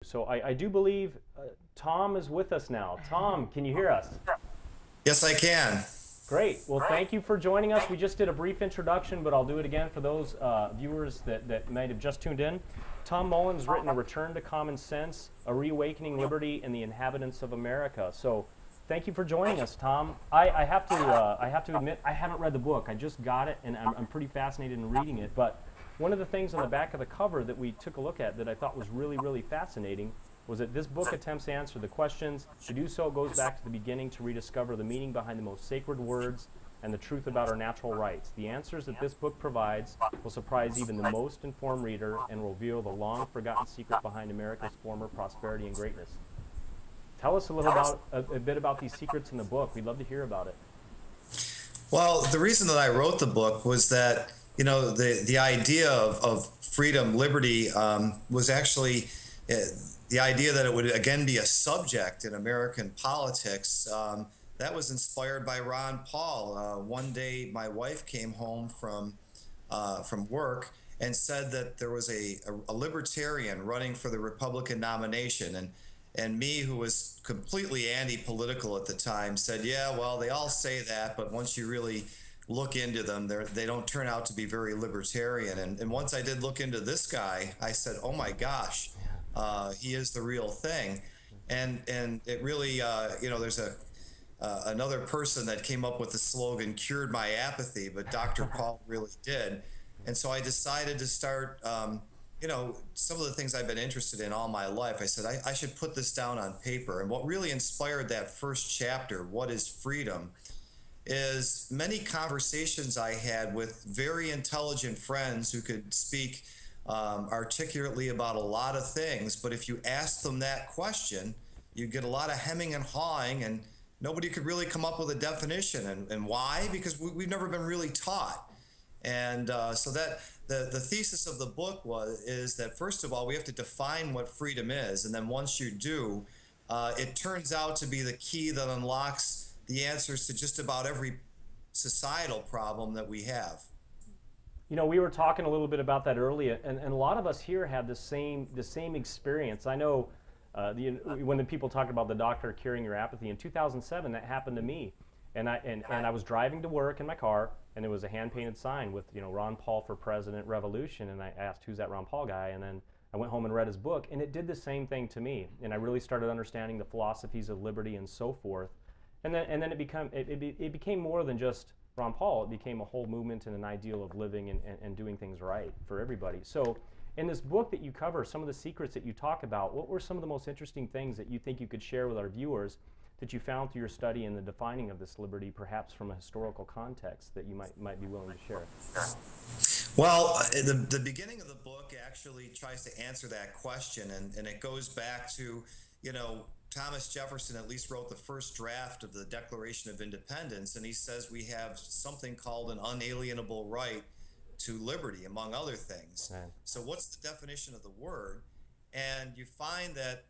So I do believe Tom is with us now. Tom, can you hear us? Yes, I can. Great. Well, thank you for joining us. We just did a brief introduction, but I'll do it again for those viewers that might have just tuned in. Tom Mullen's written A Return to Common Sense, A Reawakening Liberty and the Inhabitants of America. So thank you for joining us, Tom. I have to admit, I haven't read the book. I just got it, and I'm pretty fascinated in reading it. But one of the things on the back of the cover that we took a look at that I thought was really, really fascinating was that this book attempts to answer the questions. To do so, it goes back to the beginning to rediscover the meaning behind the most sacred words and the truth about our natural rights. The answers that this book provides will surprise even the most informed reader and reveal the long-forgotten secret behind America's former prosperity and greatness. Tell us a bit about these secrets in the book. We'd love to hear about it. Well, the reason that I wrote the book was that, the idea of freedom, liberty, was actually uh, the idea that it would again be a subject in American politics. That was inspired by Ron Paul. One day, my wife came home from work and said that there was a libertarian running for the Republican nomination. And me, who was completely anti-political at the time, said, "Yeah, well, they all say that, but once you really look into them, they don't turn out to be very libertarian." And once I did look into this guy, I said, "Oh my gosh, he is the real thing." And it really, there's another person that came up with the slogan "Cured my apathy," but Dr. Paul really did. And so I decided to start. Some of the things I've been interested in all my life, I said I should put this down on paper. And what really inspired that first chapter, "What is Freedom?" is many conversations I had with very intelligent friends who could speak articulately about a lot of things. But if you ask them that question, you get a lot of hemming and hawing, and nobody could really come up with a definition. And why? Because we've never been really taught. And so that the thesis of the book is that, first of all, we have to define what freedom is, and then once you do, it turns out to be the key that unlocks the answers to just about every societal problem that we have. We were talking a little bit about that earlier, and a lot of us here had the same experience. I know when the people talk about the doctor curing your apathy in 2007, that happened to me, and I was driving to work in my car, and there was a hand painted sign with Ron Paul for President Revolution, and I asked, who's that Ron Paul guy, and then I went home and read his book, and it did the same thing to me, and I really started understanding the philosophies of liberty and so forth. And then it became more than just Ron Paul. It became a whole movement and an ideal of living and doing things right for everybody. So in this book that you cover, some of the secrets that you talk about, what were some of the most interesting things that you think you could share with our viewers that you found through your study and the defining of this liberty, perhaps from a historical context, that you might be willing to share? Well, the beginning of the book actually tries to answer that question, and it goes back to, you know, Thomas Jefferson at least wrote the first draft of the Declaration of Independence, and he says we have something called an unalienable right to liberty, among other things. Right. So, what's the definition of the word? And you find that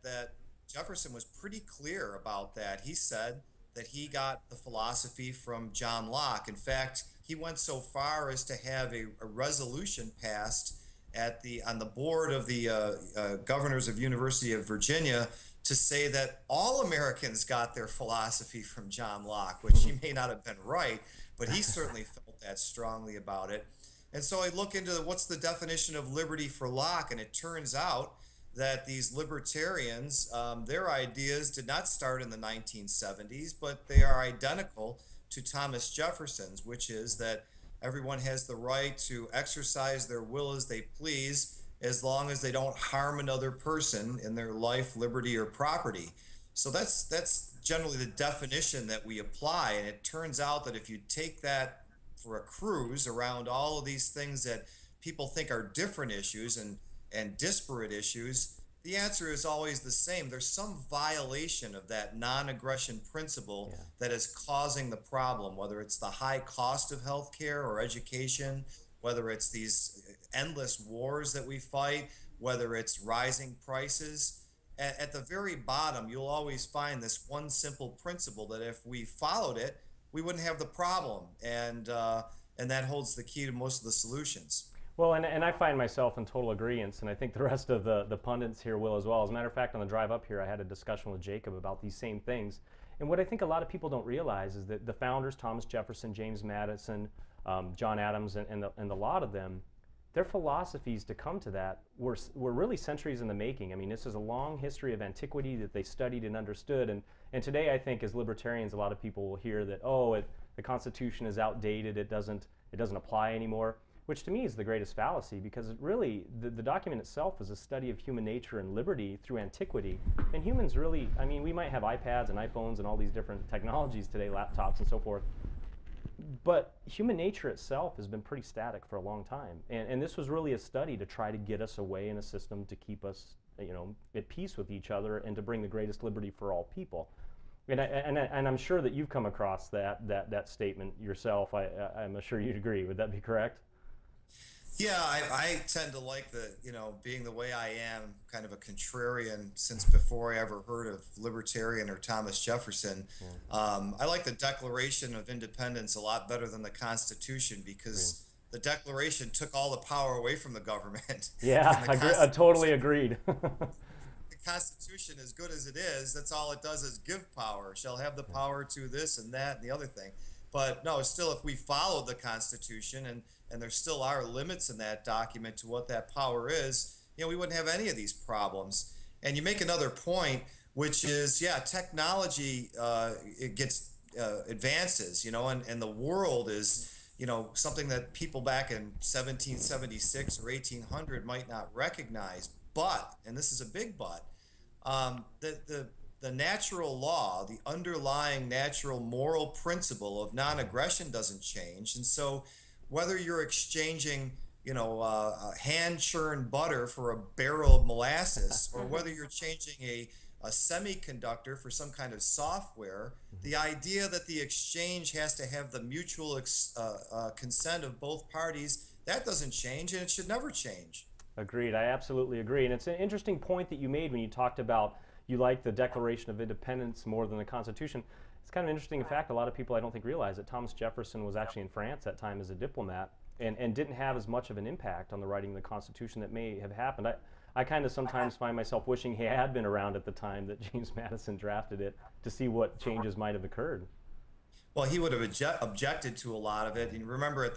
Jefferson was pretty clear about that. He said that he got the philosophy from John Locke. In fact, he went so far as to have a resolution passed on the board of the governors of University of Virginia to say that all Americans got their philosophy from John Locke, which he may not have been right, but he certainly felt that strongly about it. And so I look into what's the definition of liberty for Locke, and it turns out that these libertarians, their ideas did not start in the 1970s, but they are identical to Thomas Jefferson's, which is that everyone has the right to exercise their will as they please, as long as they don't harm another person in their life, liberty, or property. So that's generally the definition that we apply. And it turns out that if you take that for a cruise around all of these things that people think are different issues and disparate issues, the answer is always the same. There's some violation of that non-aggression principle Yeah. that is causing the problem, whether it's the high cost of healthcare or education, whether it's these endless wars that we fight, whether it's rising prices. At the very bottom, you'll always find this one simple principle that if we followed it, we wouldn't have the problem, and that holds the key to most of the solutions. Well, and I find myself in total agreement, and I think the rest of the pundits here will as well. As a matter of fact, on the drive up here, I had a discussion with Jacob about these same things. And what I think a lot of people don't realize is that the founders, Thomas Jefferson, James Madison, John Adams, and a lot of them, their philosophies to come to that were really centuries in the making. I mean, this is a long history of antiquity that they studied and understood. And today, I think, as libertarians, a lot of people will hear that, oh, the Constitution is outdated, it doesn't apply anymore, which to me is the greatest fallacy, because it really, the document itself is a study of human nature and liberty through antiquity. And humans really, I mean, we might have iPads and iPhones and all these different technologies today, laptops and so forth, but human nature itself has been pretty static for a long time. And this was really a study to try to get us away in a system to keep us, at peace with each other and to bring the greatest liberty for all people. And I'm sure that you've come across that statement yourself. I'm sure you'd agree. Would that be correct? Yeah, I tend to like being the way I am, kind of a contrarian since before I ever heard of libertarian or Thomas Jefferson. I like the Declaration of Independence a lot better than the Constitution, because the Declaration took all the power away from the government. Yeah, I totally agreed. The Constitution, as good as it is, that's all it does is give power. Shall have the power to this and that and the other thing. But no, still, if we followed the Constitution, and there still are limits in that document to what that power is, we wouldn't have any of these problems. And you make another point, which is, yeah, technology, it gets advances, and the world is, something that people back in 1776 or 1800 might not recognize. But, and this is a big but, the natural law, the underlying natural moral principle of non-aggression doesn't change. And so whether you're exchanging, hand-churned butter for a barrel of molasses, or whether you're changing a semiconductor for some kind of software, the idea that the exchange has to have the mutual consent of both parties, that doesn't change, and it should never change. Agreed. I absolutely agree. And it's an interesting point that you made when you talked about you like the Declaration of Independence more than the Constitution. It's kind of an interesting fact. A lot of people I don't think realize that Thomas Jefferson was actually in France at that time as a diplomat, and didn't have as much of an impact on the writing of the Constitution that may have happened. I kind of sometimes find myself wishing he had been around at the time that James Madison drafted it to see what changes might have occurred. Well, he would have objected to a lot of it. And remember,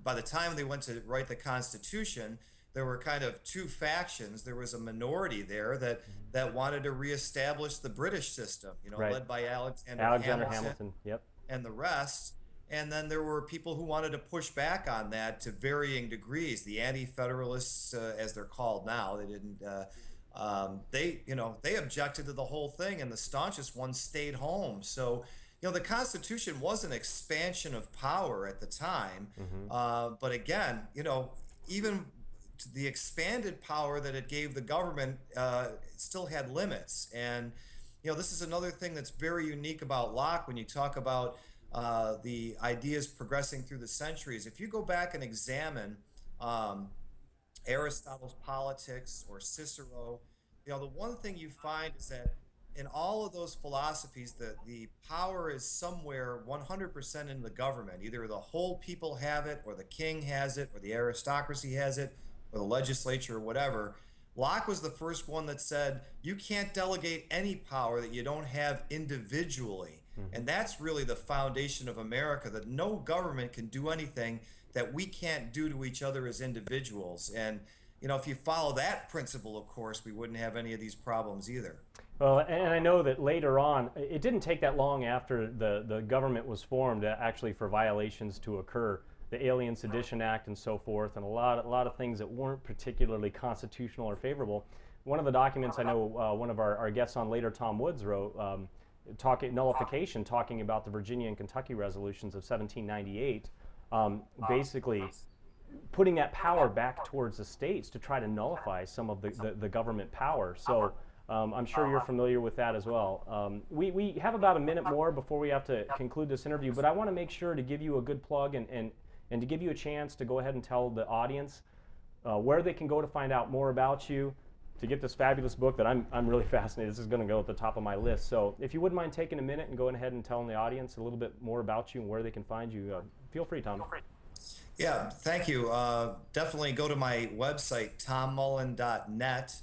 by the time they went to write the Constitution, there were kind of two factions. There was a minority there that wanted to reestablish the British system, Right. led by Alexander Hamilton. Yep. and the rest. And then there were people who wanted to push back on that to varying degrees. The anti-federalists, as they're called now, they didn't. They objected to the whole thing, and the staunchest ones stayed home. So, the Constitution was an expansion of power at the time. But again, even the expanded power that it gave the government, it still had limits. And this is another thing that's very unique about Locke when you talk about the ideas progressing through the centuries. If you go back and examine Aristotle's Politics or Cicero, the one thing you find is that in all of those philosophies, the power is somewhere 100% in the government. Either the whole people have it, or the king has it, or the aristocracy has it, or the legislature, or whatever. Locke was the first one that said you can't delegate any power that you don't have individually. And that's really the foundation of America, that no government can do anything that we can't do to each other as individuals. And, if you follow that principle, of course, we wouldn't have any of these problems either. Well, and I know that later on, it didn't take that long after the government was formed actually for violations to occur. The Alien Sedition Act and so forth, and a lot of things that weren't particularly constitutional or favorable. One of the documents I know one of our guests on later, Tom Woods, wrote, nullification, talking about the Virginia and Kentucky resolutions of 1798, basically putting that power back towards the states to try to nullify some of the government power. So I'm sure you're familiar with that as well. We have about a minute more before we have to conclude this interview, but I want to make sure to give you a good plug and to give you a chance to go ahead and tell the audience where they can go to find out more about you, to get this fabulous book that I'm really fascinated. This is going to go at the top of my list. So if you wouldn't mind taking a minute and going ahead and telling the audience a little bit more about you and where they can find you, feel free, Tom. Yeah, thank you. Definitely go to my website, tommullen.net.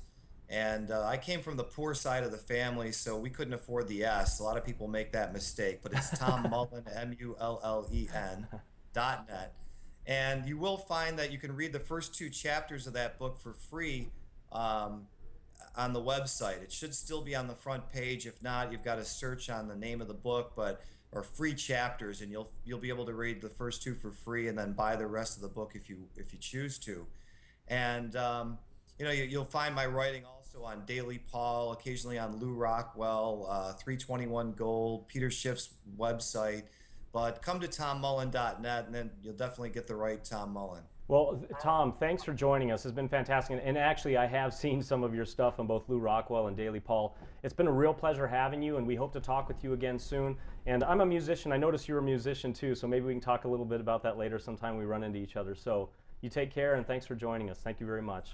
And I came from the poor side of the family, so we couldn't afford the S. A lot of people make that mistake, but it's Tom Mullen, Mullen .net. And you will find that you can read the first two chapters of that book for free um, on the website. It should still be on the front page. If not, you've got to search on the name of the book, but or free chapters, and you'll be able to read the first two for free, and then buy the rest of the book if you choose to. And you'll find my writing also on Daily Paul, occasionally on Lou Rockwell, 321 Gold, Peter Schiff's website. But come to tommullen.net, and then you'll definitely get the right Tom Mullen. Well, Tom, thanks for joining us. It's been fantastic. And actually, I have seen some of your stuff on both Lou Rockwell and Daily Paul. It's been a real pleasure having you, and we hope to talk with you again soon. And I'm a musician. I noticed you're a musician too, so maybe we can talk a little bit about that later sometime we run into each other. So you take care, and thanks for joining us. Thank you very much.